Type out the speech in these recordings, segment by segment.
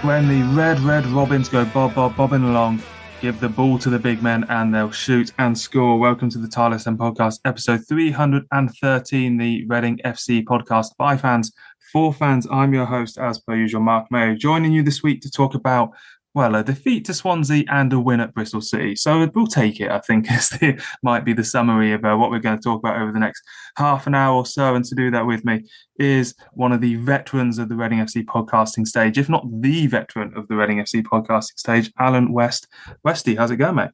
When the red robins go bobbing along, give the ball to the big men and they'll shoot and score. Welcome to the Tilehurst End Podcast, episode 313, the Reading FC podcast by fans, for fans. I'm your host, as per usual, Marc Mayo, joining you this week to talk about, well, a defeat to Swansea and a win at Bristol City. So we'll take it, I think, might be the summary of what we're going to talk about over the next half an hour or so. And to do that with me is one of the veterans of the Reading FC podcasting stage, if not the veteran of the Reading FC podcasting stage, Alan West. Westy, how's it going, mate?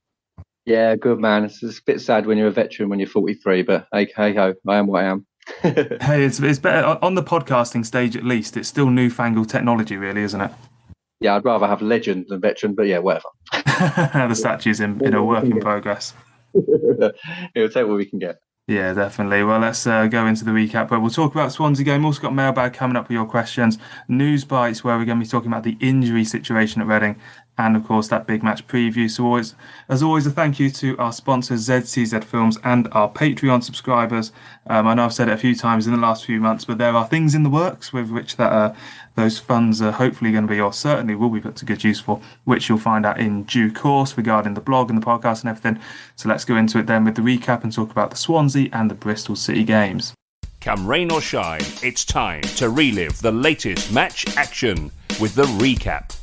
Yeah, good, man. It's a bit sad when you're a veteran when you're 43, but hey ho, I am what I am. Hey, it's better on the podcasting stage, at least. It's still newfangled technology, really, isn't it? Yeah, I'd rather have legend than veteran, but yeah, whatever. The statue's in a work in progress. We'll take what we can get. Yeah, definitely. Well, let's go into the recap where we'll talk about Swansea game. We've also got Mailbag coming up with your questions. Newsbites, where we're going to be talking about the injury situation at Reading. And, of course, that big match preview. So, as always, a thank you to our sponsors, ZCZ Films, and our Patreon subscribers. I know I've said it a few times in the last few months, but there are things in the works with which that those funds are hopefully going to be, or certainly will be, put to good use for, which you'll find out in due course regarding the blog and the podcast and everything. So let's go into it then with the recap and talk about the Swansea and the Bristol City games. Come rain or shine, it's time to relive the latest match action with the recap.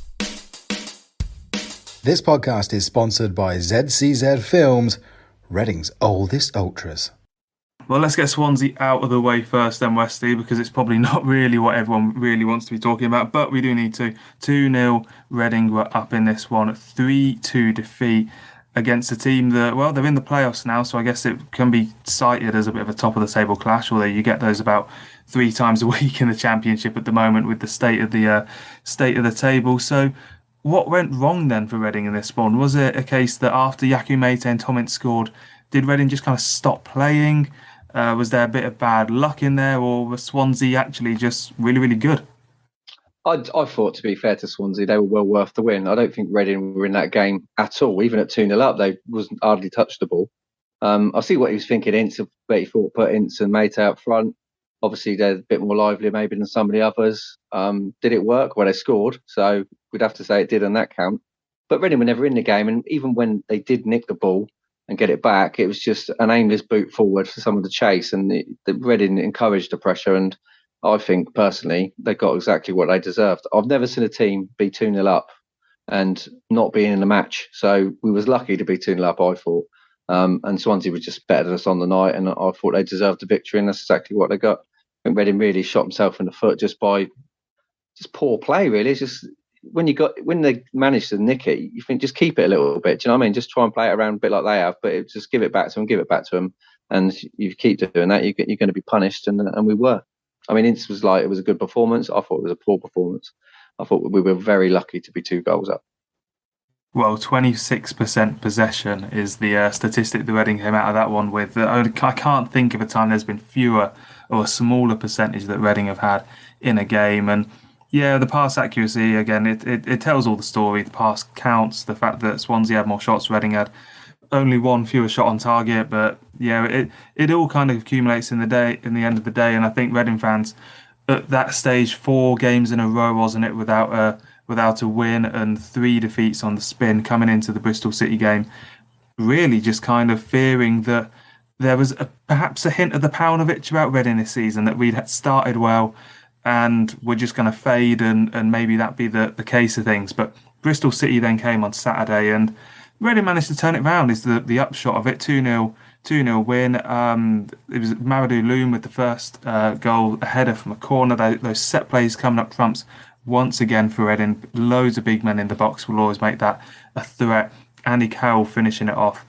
This podcast is sponsored by ZCZ Films, Reading's oldest ultras. Well, let's get Swansea out of the way first then, Westy, because it's probably not really what everyone really wants to be talking about, but we do need to. 2-0, Reading were up in this one, 3-2 defeat against a team that, well, they're in the playoffs now, so I guess it can be cited as a bit of a top-of-the-table clash, although you get those about 3 times a week in the Championship at the moment with the state of the table. So what went wrong then for Reading in this one? Was it a case that after Yaku Mate and Tomic scored, did Reading just kind of stop playing? Was there a bit of bad luck in there, or was Swansea actually just really, really good? I thought, to be fair to Swansea, they were well worth the win. I don't think Reading were in that game at all. Even at 2-0 up, they wasn't hardly touched the ball. I see what he was thinking. Ince, but he thought put Ince and Mate out front. Obviously, they're a bit more lively maybe than some of the others. Did it work? Well, they scored, so we'd have to say it did on that count. But Reading were never in the game, and even when they did nick the ball and get it back, it was just an aimless boot forward for someone to chase, and the Reading encouraged the pressure, and I think, personally, they got exactly what they deserved. I've never seen a team be 2-0 up and not being in the match, so we was lucky to be 2-0 up, I thought. And Swansea was just better than us on the night, and I thought they deserved the victory, and that's exactly what they got. I think Reading really shot himself in the foot just by poor play, really. It's just when they managed to nick it, you think just keep it a little bit. Do you know what I mean? Just try and play it around a bit like they have, but just give it back to them, and you keep doing that, you're going to be punished, and we were. I mean, Ince was like, it was a good performance. I thought it was a poor performance. I thought we were very lucky to be 2 goals up. Well, 26% possession is the statistic that Reading came out of that one with. I can't think of a time there's been fewer or a smaller percentage that Reading have had in a game. And yeah, the pass accuracy, again, it tells all the story. The pass counts. The fact that Swansea had more shots, Reading had only 1 fewer shot on target. But yeah, it all kind of accumulates in the end of the day. And I think Reading fans at that stage, 4 games in a row, wasn't it, without a win and 3 defeats on the spin coming into the Bristol City game, really just kind of fearing that there was perhaps a hint of the Paunovic about Reading this season, that we'd started well and we're just going to fade and maybe that be the case of things. But Bristol City then came on Saturday and Reading managed to turn it round, is the upshot of it. 2-0 win. It was Maradou Loom with the first goal, a header from a corner. Those set plays coming up trumps once again for Reading. Loads of big men in the box will always make that a threat. Andy Carroll finishing it off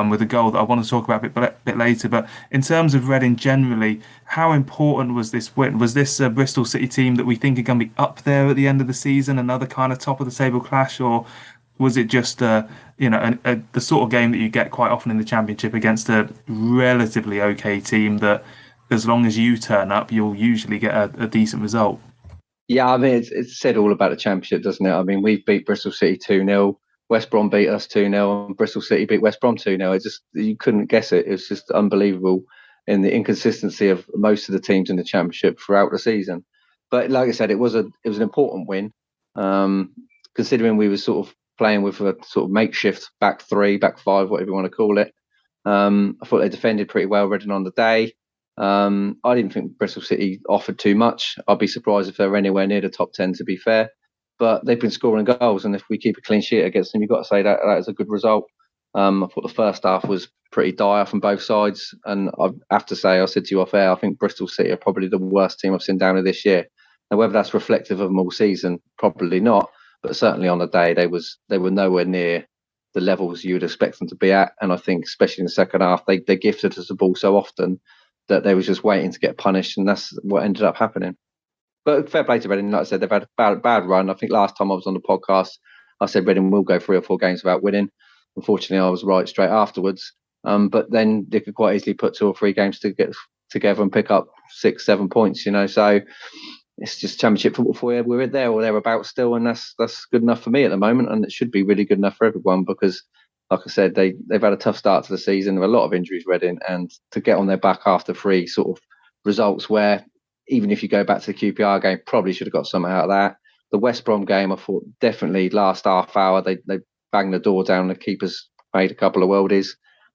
with a goal that I want to talk about a bit later. But in terms of Reading generally, how important was this win? Was this a Bristol City team that we think are going to be up there at the end of the season, another kind of top of the table clash, or was it just the sort of game that you get quite often in the Championship against a relatively okay team that, as long as you turn up, you'll usually get a decent result? Yeah, I mean, it's said all about the Championship, doesn't it? I mean, we've beat Bristol City 2-0. West Brom beat us 2-0 and Bristol City beat West Brom 2-0. You couldn't guess it. It's just unbelievable in the inconsistency of most of the teams in the Championship throughout the season. But like I said, it was an important win. Considering we were sort of playing with a sort of makeshift back three, back five, whatever you want to call it. I thought they defended pretty well, Reading on the day. I didn't think Bristol City offered too much. I'd be surprised if they were anywhere near the top 10, to be fair. But they've been scoring goals, and if we keep a clean sheet against them, you've got to say that is a good result. I thought the first half was pretty dire from both sides, and I have to say, I said to you off air, I think Bristol City are probably the worst team I've seen down here this year. Now, whether that's reflective of them all season, probably not, but certainly on the day, they were nowhere near the levels you would expect them to be at. And I think, especially in the second half, they gifted us the ball so often that they was just waiting to get punished, and that's what ended up happening. But fair play to Reading. Like I said, they've had a bad run. I think last time I was on the podcast, I said Reading will go 3 or 4 games without winning. Unfortunately, I was right straight afterwards. But then they could quite easily put 2 or 3 games to get together and pick up 6, 7 points. So it's just Championship football for you. We're there or thereabouts still, and that's good enough for me at the moment, and it should be really good enough for everyone because, like I said, they've had a tough start to the season with a lot of injuries, Reading, and to get on their back after 3 sort of results where, even if you go back to the QPR game, probably should have got something out of that. The West Brom game, I thought definitely last half hour, they banged the door down. The keepers made a couple of worldies.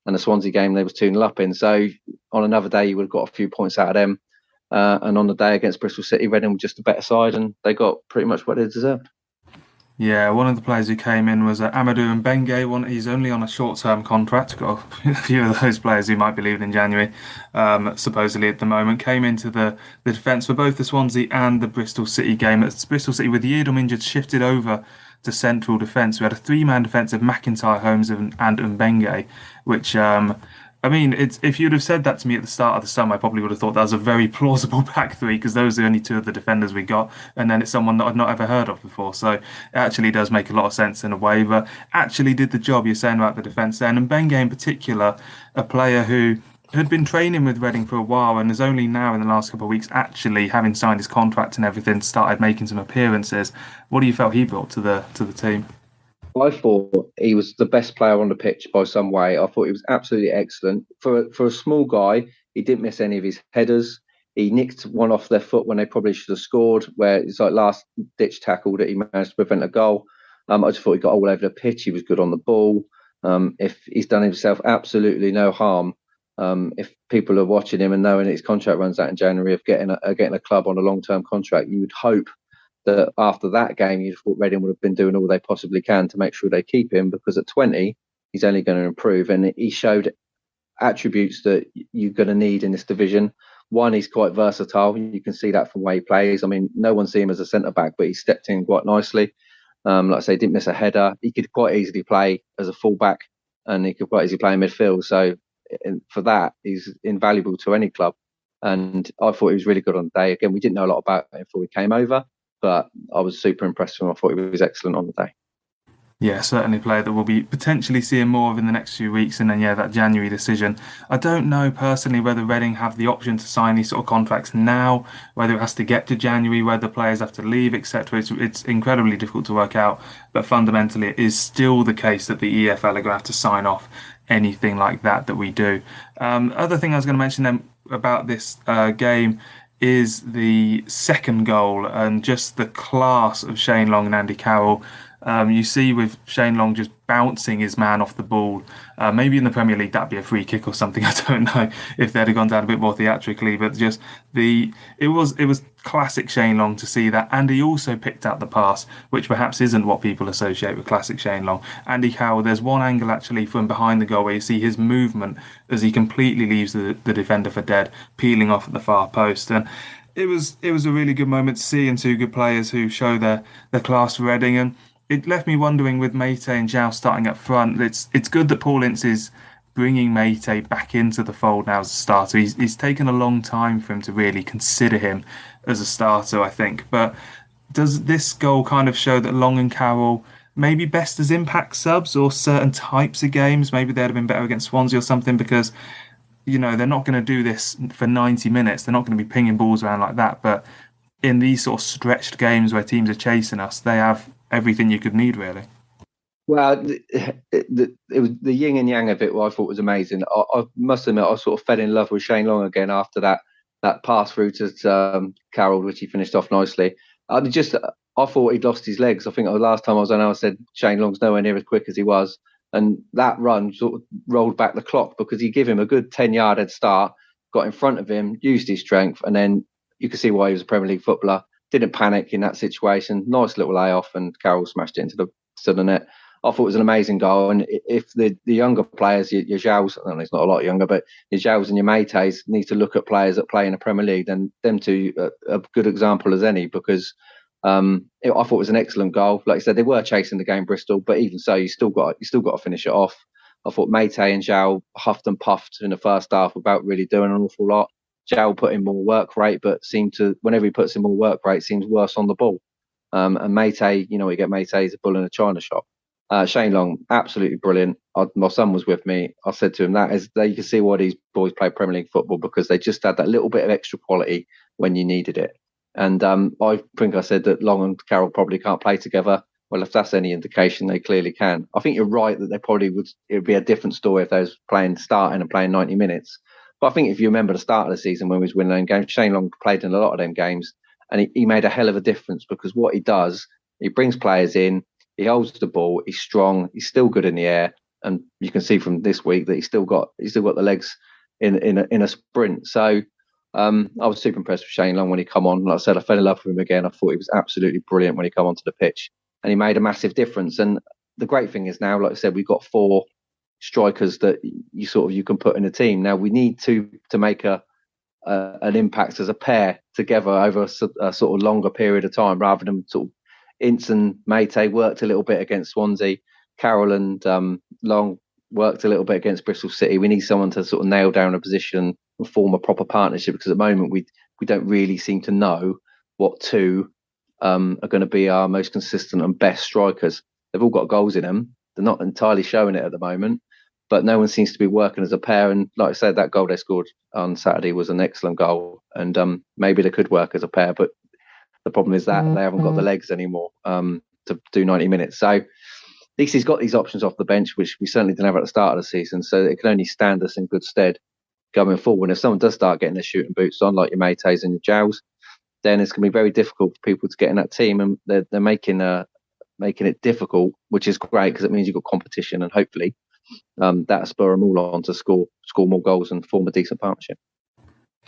And the Swansea game, they was 2-0 up in. So on another day, you would have got a few points out of them. And on the day against Bristol City, Reading were just a better side, and they got pretty much what they deserved. Yeah, one of the players who came in was Amadou Mbenge. He's only on a short-term contract. Got a few of those players who might be leaving in January, supposedly at the moment. Came into the defence for both the Swansea and the Bristol City game. It's Bristol City, with Yiadom injured, shifted over to central defence. We had a 3-man defence of McIntyre, Holmes and Mbenge, which... if you'd have said that to me at the start of the summer, I probably would have thought that was a very plausible back 3 because those are the only 2 of the defenders we got, and then it's someone that I'd not ever heard of before. So it actually does make a lot of sense in a way, but actually did the job you're saying about the defence then. And Mbenge in particular, a player who had been training with Reading for a while and is only now in the last couple of weeks actually, having signed his contract and everything, started making some appearances. What do you felt he brought to the team? I thought he was the best player on the pitch by some way. I thought he was absolutely excellent. For a small guy, he didn't miss any of his headers. He nicked one off their foot when they probably should have scored, where it's like last-ditch tackle that he managed to prevent a goal. I just thought he got all over the pitch. He was good on the ball. If he's done himself absolutely no harm, if people are watching him and knowing his contract runs out in January of getting a club on a long-term contract, you would hope that after that game, you'd thought Reading would have been doing all they possibly can to make sure they keep him, because at 20, he's only going to improve. And he showed attributes that you're going to need in this division. One, he's quite versatile. You can see that from the way he plays. I mean, no one sees him as a centre-back, but he stepped in quite nicely. Like I say, he didn't miss a header. He could quite easily play as a full-back, and he could quite easily play in midfield. So for that, he's invaluable to any club. And I thought he was really good on the day. Again, we didn't know a lot about him before we came over, but I was super impressed with him. I thought he was excellent on the day. Yeah, certainly a player that we'll be potentially seeing more of in the next few weeks. And then, that January decision. I don't know personally whether Reading have the option to sign these sort of contracts now, whether it has to get to January, whether players have to leave, etc. It's incredibly difficult to work out. But fundamentally, it is still the case that the EFL are going to have to sign off anything like that we do. Other thing I was going to mention then about this game is the second goal and just the class of Shane Long and Andy Carroll. You see with Shane Long just bouncing his man off the ball. Maybe in the Premier League that'd be a free kick or something. I don't know if they'd have gone down a bit more theatrically, but just it was classic Shane Long to see that. And he also picked out the pass, which perhaps isn't what people associate with classic Shane Long. Andy Carroll, there's one angle actually from behind the goal where you see his movement as he completely leaves the defender for dead, peeling off at the far post. And it was a really good moment to see, and 2 good players who show their class for Reading. And it left me wondering, with Mate and Zhao starting up front, it's good that Paul Ince is bringing Mate back into the fold now as a starter. He's taken a long time for him to really consider him as a starter, I think. But does this goal kind of show that Long and Carroll maybe best as impact subs or certain types of games? Maybe they'd have been better against Swansea or something, because they're not going to do this for 90 minutes. They're not going to be pinging balls around like that. But in these sort of stretched games where teams are chasing us, they have everything you could need, really. Well, it was the yin and yang of it, what I thought was amazing. I must admit, I sort of fell in love with Shane Long again after that pass through to Carroll, which he finished off nicely. I thought he'd lost his legs. I think the last time I was on, I said Shane Long's nowhere near as quick as he was. And that run sort of rolled back the clock because he gave him a good 10-yard head start, got in front of him, used his strength, and then you could see why he was a Premier League footballer. Didn't panic in that situation. Nice little layoff, and Carroll smashed it into the net. I thought it was an amazing goal. And if the younger players, your Joaos, I know he's not a lot younger, but your Joaos and your Mates need to look at players that play in the Premier League, then them two are a good example as any, because I thought it was an excellent goal. Like I said, they were chasing the game, Bristol, but even so, you still got to finish it off. I thought Mate and Joao huffed and puffed in the first half without really doing an awful lot. Joao put in more work rate, but whenever he puts in more work rate, seems worse on the ball. And Mate, you get Mate, he's a bull in a china shop. Shane Long, absolutely brilliant. My son was with me. I said to him, you can see why these boys play Premier League football, because they just had that little bit of extra quality when you needed it. And I think I said that Long and Carroll probably can't play together. Well, if that's any indication, they clearly can. I think you're right that it would be a different story if they was starting and playing 90 minutes. But I think if you remember the start of the season when we was winning them games, Shane Long played in a lot of them games, and he made a hell of a difference, because what he does, he brings players in, he holds the ball, he's strong, he's still good in the air, and you can see from this week that he's still got the legs in a sprint. So I was super impressed with Shane Long when he come on. Like I said, I fell in love with him again. I thought he was absolutely brilliant when he come onto the pitch, and he made a massive difference. And the great thing is now, like I said, we've got 4 strikers that you can put in a team. Now we need to make an impact as a pair together over a sort of longer period of time, rather than sort of Ince and Mate worked a little bit against Swansea. Carroll and Long worked a little bit against Bristol City. We need someone to sort of nail down a position and form a proper partnership, because at the moment we don't really seem to know what 2 are going to be our most consistent and best strikers. They've all got goals in them. They're not entirely showing it at the moment, but no one seems to be working as a pair. And like I said, that goal they scored on Saturday was an excellent goal, and maybe they could work as a pair, but the problem is that they haven't got the legs anymore to do 90 minutes. So at least he's got these options off the bench, which we certainly didn't have at the start of the season. So it can only stand us in good stead going forward. If someone does start getting their shooting boots on, like your Mates and your Jows, then it's going to be very difficult for people to get in that team. And they're making it difficult, which is great, because it means you've got competition, and hopefully that spur them all on to score more goals and form a decent partnership.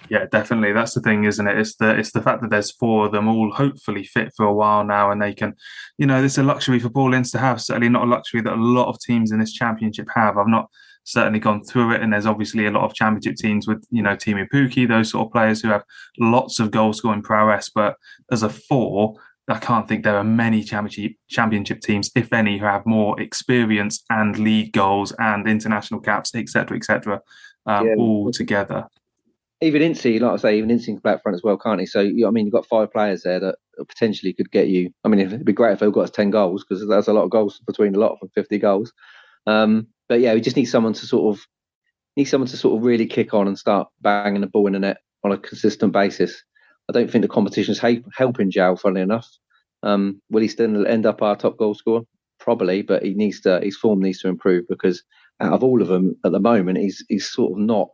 Yeah, definitely. That's the thing, isn't it? It's the fact that there's 4 of them all hopefully fit for a while now, and they can, it's a luxury for Paul Ince to have. Certainly not a luxury that a lot of teams in this championship have. I've not certainly gone through it, and there's obviously a lot of championship teams with, Timu Pukki, those sort of players who have lots of goal scoring prowess. But as a 4, I can't think there are many championship teams, if any, who have more experience and league goals and international caps, etc., all together. Even Ince, like I say, can play up front as well, can't he? So, you've got 5 players there that potentially could get you. It'd be great if they've got us 10 goals, because that's a lot of goals between a lot of them, 50 goals. But yeah, we just need someone to sort of really kick on and start banging the ball in the net on a consistent basis. I don't think the competition's helping Joao, funnily enough. Will he still end up our top goal scorer? Probably, but his form needs to improve, because out of all of them at the moment, he's sort of not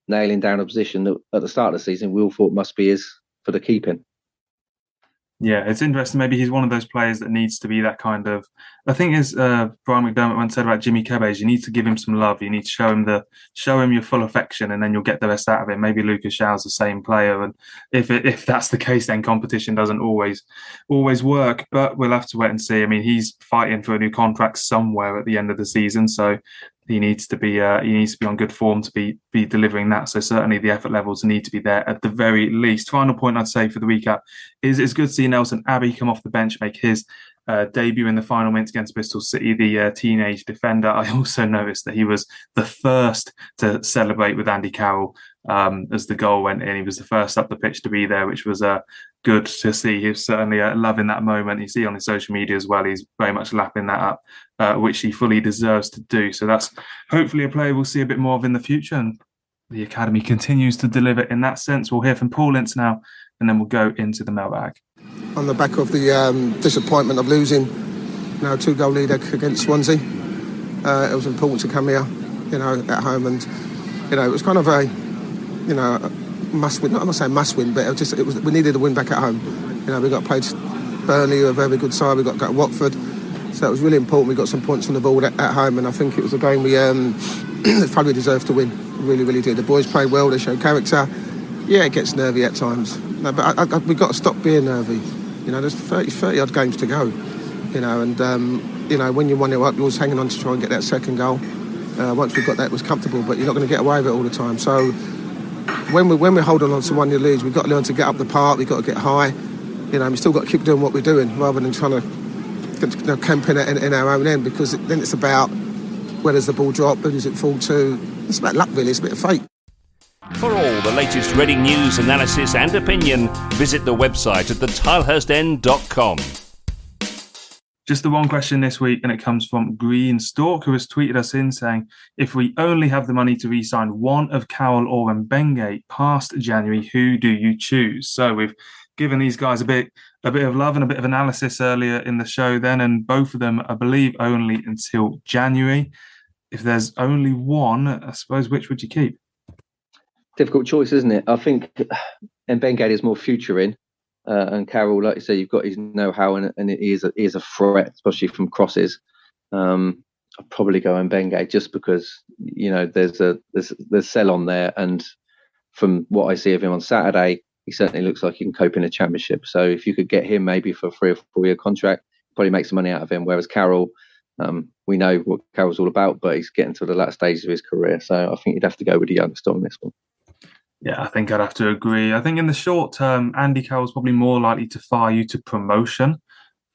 nailing down a position that at the start of the season we all thought must be his for the keeping. Yeah, it's interesting. Maybe he's one of those players that needs to be that kind of. I think, as Brian McDermott once said about Jimmy Kebes, you need to give him some love. You need to show him your full affection, and then you'll get the rest out of it. Maybe Lucas Shaw's the same player, and if that's the case, then competition doesn't always work. But we'll have to wait and see. He's fighting for a new contract somewhere at the end of the season, so he needs to be on good form to be delivering that. So certainly the effort levels need to be there at the very least. Final point I'd say for the recap is it's good to see Nelson Abbey come off the bench, make his debut in the final minutes against Bristol City, the teenage defender. I also noticed that he was the first to celebrate with Andy Carroll as the goal went in. He was the first up the pitch to be there, which was good to see. He's certainly loving that moment. You see on his social media as well, he's very much lapping that up, which he fully deserves to do. So that's hopefully a player we'll see a bit more of in the future. And the academy continues to deliver in that sense. We'll hear from Paul Ince now, and then we'll go into the mailbag. On the back of the disappointment of losing 2-goal lead against Swansea, it was important to come here, at home, and it was kind of a must win. Not I'm not saying must win, but we needed a win back at home. We got played Burnley, who are a very good side. We got to go to Watford. So it was really important we got some points on the board at home, and I think it was a game we probably deserved to win. Really, really did. The boys played well, they showed character. Yeah, it gets nervy at times. No, but we've got to stop being nervy. You know, there's 30 odd games to go. You know, and, you know, when you're 1-0 up, you're always hanging on to try and get that second goal. Once we've got that, it was comfortable, but you're not going to get away with it all the time. So when we're holding on to 1-0 leads, we've got to learn to get up the park, we've got to get high. You know, we've still got to keep doing what we're doing rather than trying to camp in our own end, because then it's about where does the ball drop, who does it fall to. It's about luck, really. It's a bit of fate. For all the latest Reading news, analysis and opinion, visit the website at tilehurstend.com. Just the one question this week, and it comes from Green Stork, who has tweeted us in saying, if we only have the money to re-sign one of Carroll or Mbenge past January, who do you choose? So we've given these guys a bit of love and a bit of analysis earlier in the show then, and both of them, I believe, only until January. If there's only one, I suppose, which would you keep? Difficult choice, isn't it? I think Mbenge is more future in. And Carroll, like you say, you've got his know-how, and it is a threat, especially from crosses. I'd probably go Mbenge just because, you know, there's sell on there, and from what I see of him on Saturday, he certainly looks like he can cope in a championship. So if you could get him maybe for a 3 or 4 year contract, probably make some money out of him. Whereas Carroll, we know what Carroll's all about, but he's getting to the latter stages of his career. So I think you'd have to go with the youngster on this one. Yeah, I think I'd have to agree. I think in the short term, Andy Carroll's probably more likely to fire you to promotion.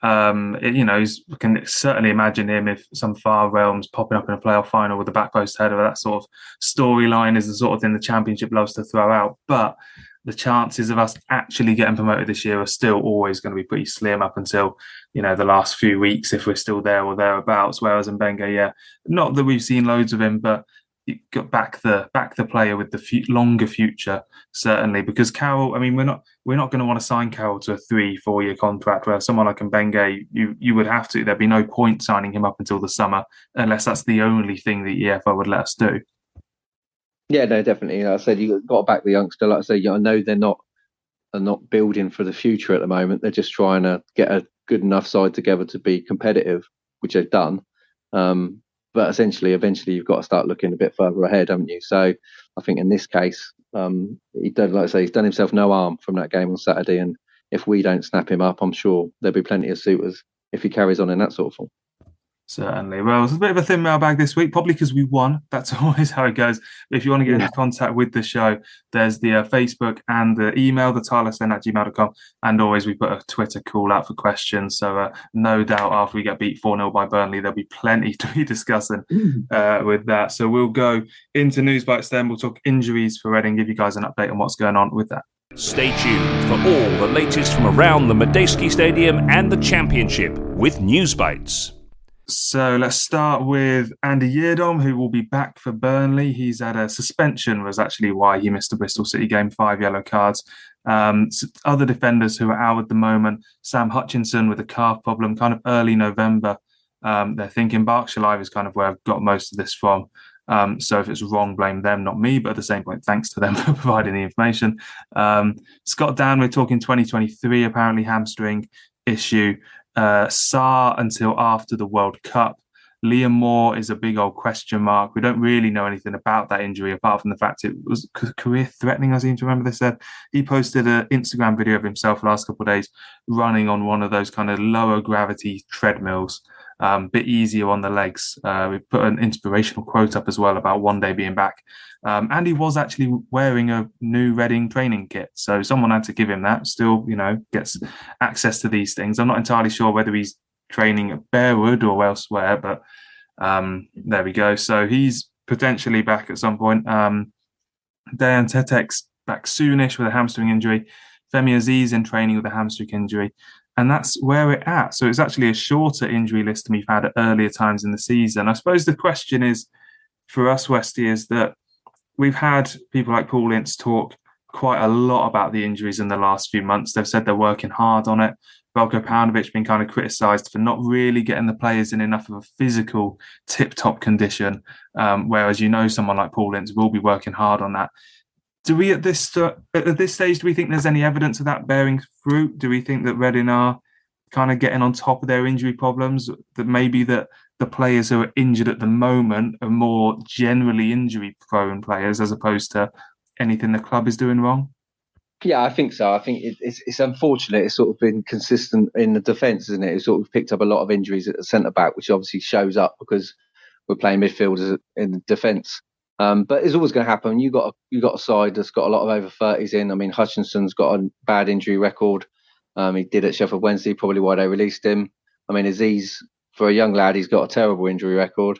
You know, you can certainly imagine him if some far realms popping up in a playoff final with a back post header. That sort of storyline is the sort of thing the Championship loves to throw out. But the chances of us actually getting promoted this year are still always going to be pretty slim up until, you know, the last few weeks, if we're still there or thereabouts. Whereas Mbenge, yeah, not that we've seen loads of him, but you got back the player with the longer future, certainly, because Carroll, I mean, we're not going to want to sign Carroll to a 3-4 year contract, where someone like Mbenge, you would have to. There'd be no point signing him up until the summer unless that's the only thing the EFL would let us do. Yeah, no, definitely. Like I said, you've got to back the youngster. Like I say, I know they're not building for the future at the moment. They're just trying to get a good enough side together to be competitive, which they've done. But eventually, you've got to start looking a bit further ahead, haven't you? So I think in this case, he's done himself no harm from that game on Saturday. And if we don't snap him up, I'm sure there'll be plenty of suitors if he carries on in that sort of form. Certainly. Well, it's a bit of a thin mailbag this week, probably because we won. That's always how it goes. If you want to get into contact with the show, there's the Facebook and the email, tilehurstend@gmail.com. And always we put a Twitter call out for questions. So no doubt after we get beat 4-0 by Burnley, there'll be plenty to be discussing with that. So we'll go into Newsbites then. We'll talk injuries for Reading, give you guys an update on what's going on with that. Stay tuned for all the latest from around the Medeski Stadium and the Championship with Newsbites. So let's start with Andy Yeardom, who will be back for Burnley. He's had a suspension, was actually why he missed the Bristol City game, 5 yellow cards. Other defenders who are out at the moment, Sam Hutchinson with a calf problem, kind of early November. They're thinking Berkshire Live is kind of where I've got most of this from. So if it's wrong, blame them, not me. But at the same point, thanks to them for providing the information. Scott Dan, we're talking 2023, apparently hamstring issue. Sarr until after the World Cup. Liam Moore is a big old question mark. We don't really know anything about that injury apart from the fact it was career threatening. I seem to remember they said he posted an Instagram video of himself last couple of days running on one of those kind of lower gravity treadmills, bit easier on the legs. We put an inspirational quote up as well about one day being back. And he was actually wearing a new Reading training kit. So someone had to give him that. Still, you know, gets access to these things. I'm not entirely sure whether he's training at Bearwood or elsewhere, but there we go. So he's potentially back at some point. Dejan Tetek's back soonish with a hamstring injury. Femi Aziz in training with a hamstring injury. And that's where we're at. So it's actually a shorter injury list than we've had at earlier times in the season. I suppose the question is, for us, Westy, is that we've had people like Paul Ince talk quite a lot about the injuries in the last few months. They've said they're working hard on it. Veljko Paunovic been kind of criticised for not really getting the players in enough of a physical tip-top condition, whereas, you know, someone like Paul Ince will be working hard on that. Do we at this stage, do we think there's any evidence of that bearing fruit? Do we think that Reading are kind of getting on top of their injury problems? That maybe that the players who are injured at the moment are more generally injury-prone players as opposed to anything the club is doing wrong? Yeah, I think so. I think it's unfortunate. It's sort of been consistent in the defence, isn't it? It's sort of picked up a lot of injuries at the centre-back, which obviously shows up because we're playing midfielders in the defence. But it's always going to happen. You got a side that's got a lot of over 30s in. I mean, Hutchinson's got a bad injury record. He did at Sheffield Wednesday, probably why they released him. I mean, Aziz, for a young lad, he's got a terrible injury record.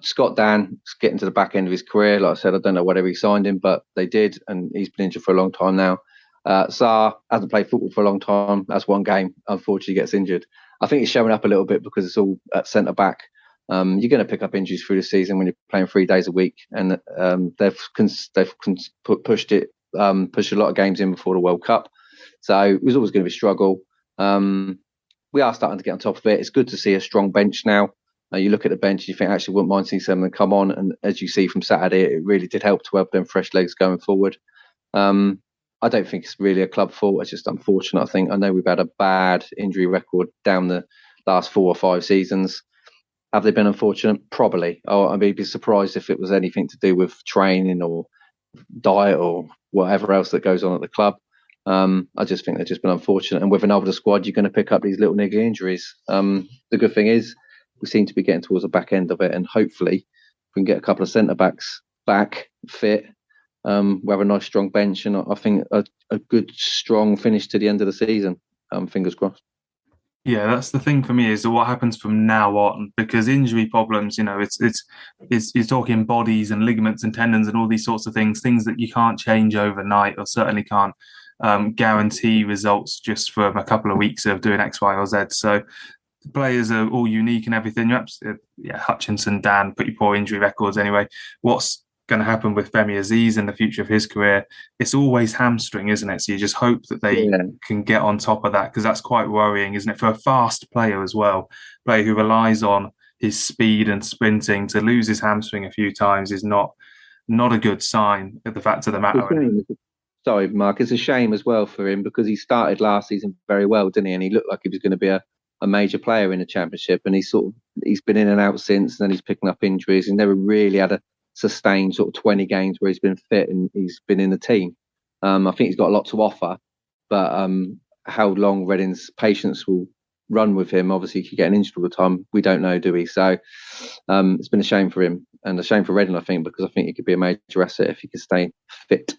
Scott Dan is getting to the back end of his career. Like I said, I don't know whatever he signed him, but they did, and he's been injured for a long time now. Sarr hasn't played football for a long time. That's one game. Unfortunately, gets injured. I think he's showing up a little bit because it's all at centre back. You're going to pick up injuries through the season when you're playing 3 days a week, and they've pushed a lot of games in before the World Cup. So it was always going to be a struggle. We are starting to get on top of it. It's good to see a strong bench now. You look at the bench, you think actually wouldn't mind seeing some of them come on. And as you see from Saturday, it really did help to have them fresh legs going forward. I don't think it's really a club fault. It's just unfortunate. I think I know we've had a bad injury record down the last 4 or 5 seasons. Have they been unfortunate? Probably. I'd be surprised if it was anything to do with training or diet or whatever else that goes on at the club. I just think they've just been unfortunate. And with an older squad, you're going to pick up these little niggly injuries. The good thing is we seem to be getting towards the back end of it, and hopefully we can get a couple of centre-backs back, fit. We have a nice strong bench, and I think a good, strong finish to the end of the season. Fingers crossed. Yeah, that's the thing for me is what happens from now on, because injury problems, it's you're talking bodies and ligaments and tendons and all these sorts of things that you can't change overnight, or certainly can't guarantee results just from a couple of weeks of doing X, Y, or Z. So the players are all unique and everything. Hutchinson, Dan, pretty poor injury records anyway. What's going to happen with Femi Aziz in the future of his career? It's always hamstring, isn't it? So you just hope that they can get on top of that, because that's quite worrying, isn't it? For a fast player as well, player who relies on his speed and sprinting, to lose his hamstring a few times is not a good sign of the fact of the matter. Sorry, Mark, it's a shame as well for him, because he started last season very well, didn't he? And he looked like he was going to be a major player in the Championship, and he's been in and out since, and then he's picking up injuries. He never really had a sustained sort of 20 games where he's been fit and he's been in the team. I think he's got a lot to offer, but how long Reading's patience will run with him, obviously he could get injured all the time. We don't know, do we? So it's been a shame for him, and a shame for Reading, I think, because I think he could be a major asset if he could stay fit.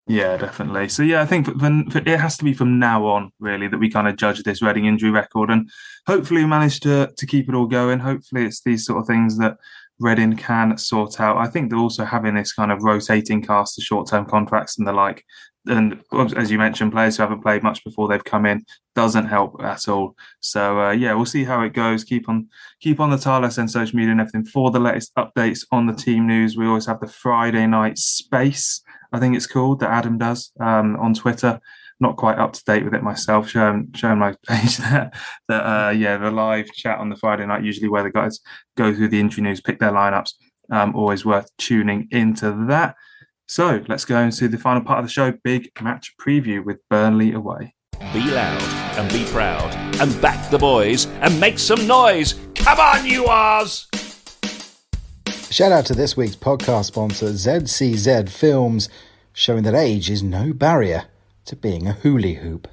Yeah, definitely. So, yeah, I think it has to be from now on, really, that we kind of judge this Reading injury record, and hopefully we manage to keep it all going. Hopefully it's these sort of things that Reading can sort out. I think they're also having this kind of rotating cast of short-term contracts and the like. And as you mentioned, players who haven't played much before they've come in doesn't help at all. So, we'll see how it goes. Keep on the Tilehurst End social media and everything for the latest updates on the team news. We always have the Friday night space, I think it's called, that Adam does on Twitter. Not quite up to date with it myself, showing my page there. The live chat on the Friday night, usually where the guys go through the injury news, pick their lineups. Always worth tuning into that. So let's go into the final part of the show, big match preview with Burnley away. Be loud and be proud and back the boys and make some noise. Come on, you R's! Shout out to this week's podcast sponsor, ZCZ Films, showing that age is no barrier to being a hula hoop.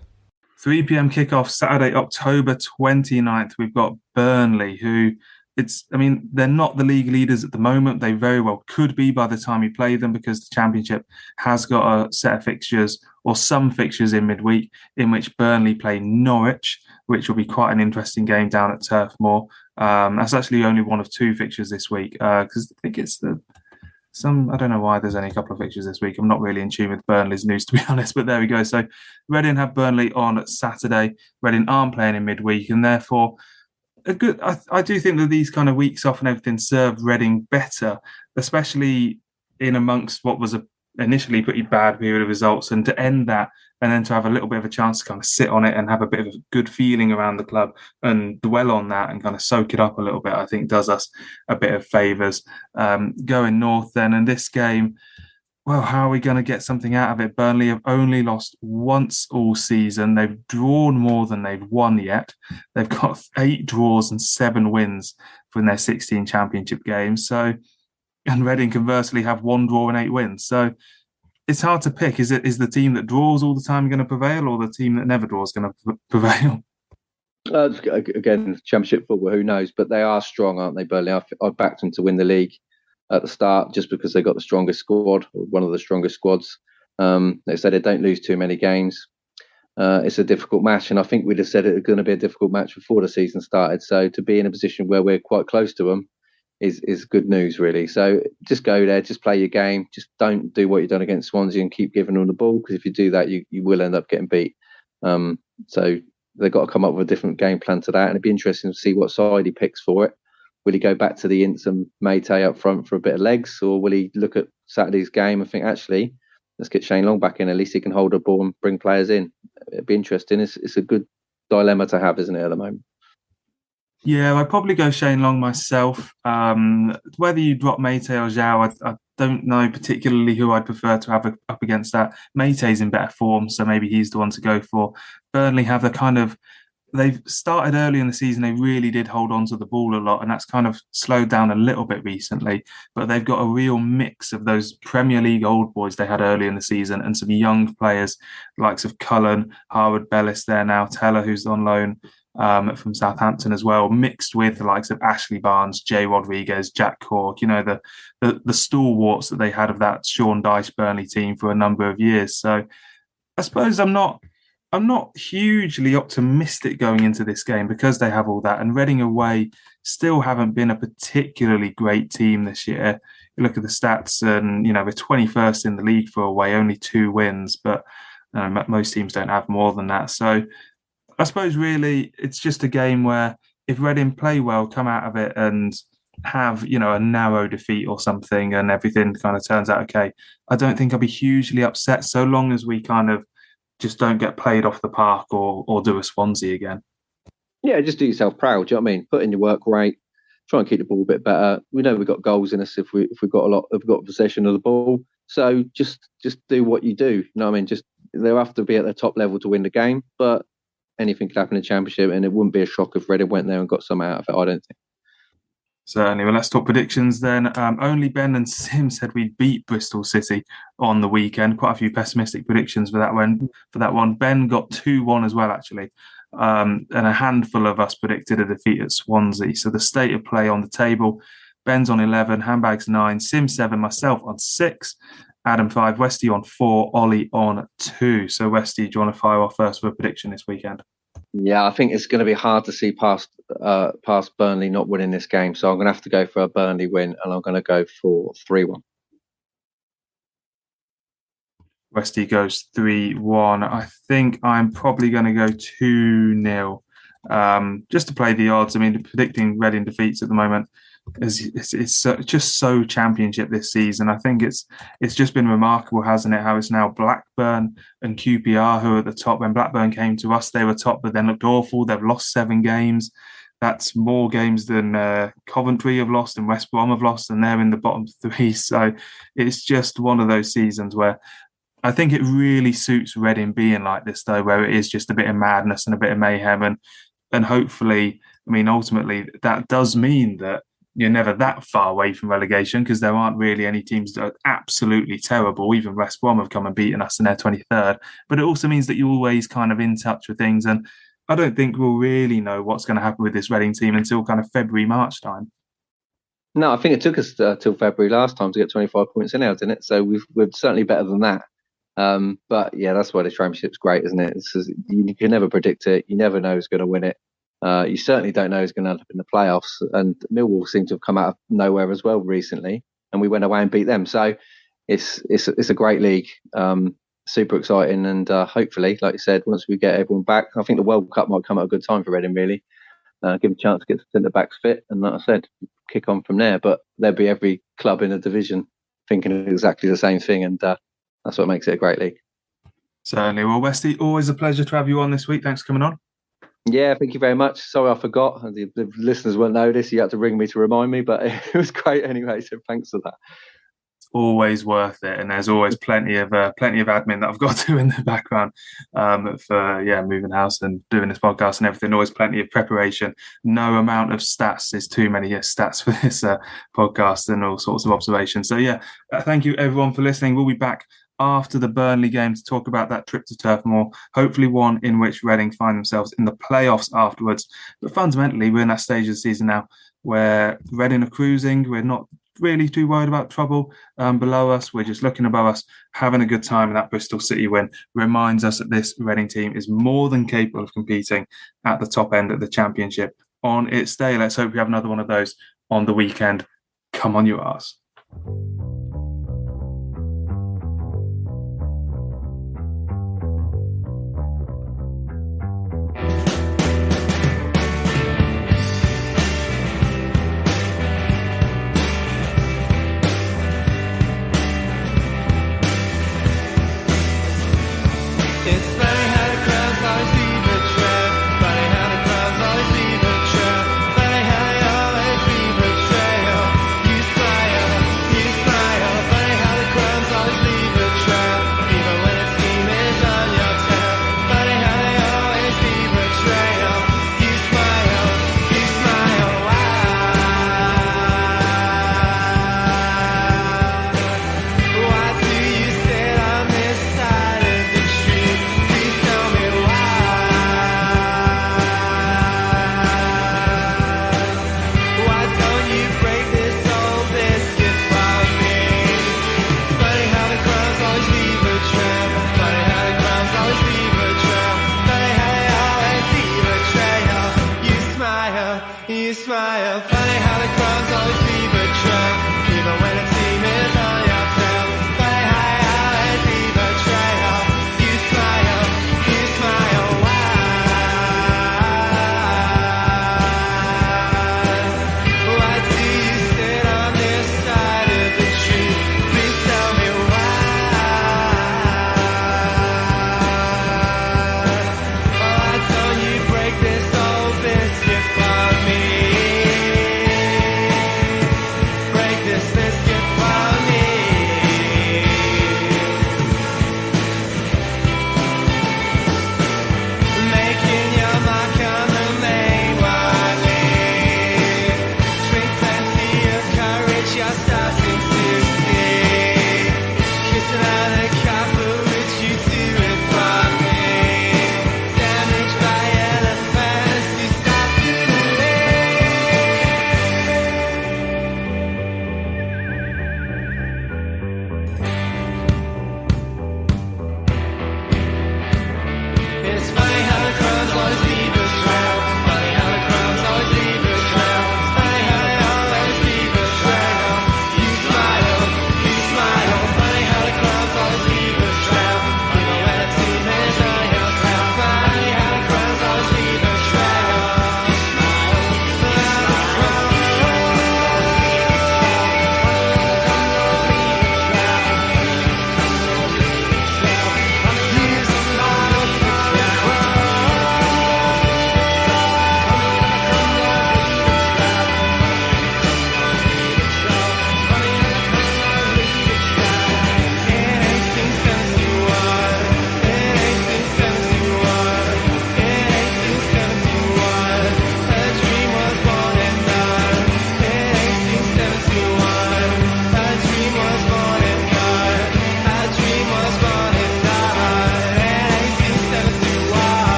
3 p.m. kickoff Saturday, October 29th. We've got Burnley, who they're not the league leaders at the moment. They very well could be by the time you play them, because the Championship has got a set of fixtures, or some fixtures in midweek, in which Burnley play Norwich, which will be quite an interesting game down at Turf Moor. That's actually only one of 2 fixtures this week, because I think it's I don't know why there's only a couple of fixtures this week. I'm not really in tune with Burnley's news, to be honest, but there we go. So Reading have Burnley on Saturday. Reading aren't playing in midweek, and therefore I do think that these kind of weeks off and everything serve Reading better, especially in amongst what was initially pretty bad period of results, and to end that and then to have a little bit of a chance to kind of sit on it and have a bit of a good feeling around the club and dwell on that and kind of soak it up a little bit, I think does us a bit of favours. Going north then, and this game, well, how are we going to get something out of it? Burnley have only lost once all season. They've drawn more than they've won yet. They've got 8 draws and 7 wins from their 16 championship games. So, and Reading conversely have 1 draw and 8 wins. So it's hard to pick. Is the team that draws all the time going to prevail, or the team that never draws going to prevail? Again, championship football, who knows? But they are strong, aren't they, Burnley? I backed them to win the league at the start just because they got the strongest squad, or one of the strongest squads. They said they don't lose too many games. It's a difficult match, and I think we'd have said it was going to be a difficult match before the season started. So to be in a position where we're quite close to them is good news, really. So just go there, just play your game, just don't do what you've done against Swansea and keep giving them the ball, because if you do that, you will end up getting beat. So they've got to come up with a different game plan to that, and it'd be interesting to see what side he picks for it. Will he go back to the Ince and Mate up front for a bit of legs, or will he look at Saturday's game and think, actually, let's get Shane Long back in, at least he can hold a ball and bring players in? It'd be interesting. It's a good dilemma to have, isn't it, at the moment? Yeah, I'd probably go Shane Long myself. Whether you drop Mate or Zhao, I don't know particularly who I'd prefer to have up against that. Mate's in better form, so maybe he's the one to go for. Burnley have they've started early in the season, they really did hold on to the ball a lot, and that's kind of slowed down a little bit recently. But they've got a real mix of those Premier League old boys they had early in the season and some young players, the likes of Cullen, Harwood Bellis there now, Teller, who's on loan from Southampton as well, mixed with the likes of Ashley Barnes, Jay Rodriguez, Jack Cork, the stalwarts that they had of that Sean Dyche Burnley team for a number of years. So I suppose I'm not hugely optimistic going into this game because they have all that. And Reading away still haven't been a particularly great team this year. You look at the stats and, we're 21st in the league for away, only 2 wins, but most teams don't have more than that. So I suppose really it's just a game where if Reading play well, come out of it and have, a narrow defeat or something and everything kind of turns out okay, I don't think I'll be hugely upset so long as we kind of just don't get played off the park or do a Swansea again. Yeah, just do yourself proud. Do you know what I mean? Put in your work rate, try and keep the ball a bit better. We know we've got goals in us if we've got possession of the ball. So just do what you do. You know what I mean? Just they'll have to be at the top level to win the game, but anything could happen in the Championship, and it wouldn't be a shock if Reading went there and got some out of it, I don't think. Certainly. Well, let's talk predictions then. Only Ben and Sim said we'd beat Bristol City on the weekend. Quite a few pessimistic predictions for that one. Ben got 2-1 as well, actually. And a handful of us predicted a defeat at Swansea. So the state of play on the table, Ben's on 11, Handbags 9, Sim 7, myself on 6, Adam 5, Westy on 4, Ollie on 2. So Westy, do you want to fire off first for a prediction this weekend? Yeah, I think it's going to be hard to see past Burnley not winning this game. So I'm going to have to go for a Burnley win, and I'm going to go for 3-1. Westy goes 3-1. I think I'm probably going to go 2-0. Just to play the odds. I mean, predicting Reading defeats at the moment it's just so Championship this season. I think it's just been remarkable, hasn't it? How it's now Blackburn and QPR who are at the top. When Blackburn came to us, they were top, but then looked awful. They've lost 7 games. That's more games than Coventry have lost and West Brom have lost, and they're in the bottom 3. So it's just one of those seasons where I think it really suits Reading being like this, though, where it is just a bit of madness and a bit of mayhem. And hopefully, I mean, ultimately, that does mean that you're never that far away from relegation, because there aren't really any teams that are absolutely terrible. Even West Brom have come and beaten us in their 23rd. But it also means that you're always kind of in touch with things. And I don't think we'll really know what's going to happen with this Reading team until kind of February, March time. No, I think it took us till February last time to get 25 points in now, didn't it? So we're certainly better than that. But yeah, that's why the Championship's great, isn't it? You can never predict it. You never know who's going to win it. You certainly don't know who's going to end up in the playoffs. And Millwall seem to have come out of nowhere as well recently, and we went away and beat them. So it's a great league, super exciting, and hopefully, like you said, once we get everyone back, I think the World Cup might come at a good time for Reading. Really, give them a chance to get the centre backs fit, and like I said, kick on from there. But there'll be every club in the division thinking exactly the same thing, and that's what makes it a great league. Certainly. Well, Westy, always a pleasure to have you on this week. Thanks for coming on. Yeah, thank you very much. Sorry I forgot. The listeners won't know this. You had to ring me to remind me, but it was great anyway, so thanks for that. always worth it, and there's always plenty of admin that I've got to do in the background for moving house and doing this podcast and everything. Always plenty of preparation. No amount of stats is too many stats for this podcast, and all sorts of observations. So thank you everyone for listening. We'll be back after the Burnley game to talk about that trip to Turf Moor, hopefully one in which Reading find themselves in the playoffs afterwards. But fundamentally, we're in that stage of the season now where Reading are cruising. We're not really too worried about trouble below us. We're just looking above us, having a good time, and that Bristol City win reminds us that this Reading team is more than capable of competing at the top end of the Championship on its day. Let's hope we have another one of those on the weekend. Come on, you arse.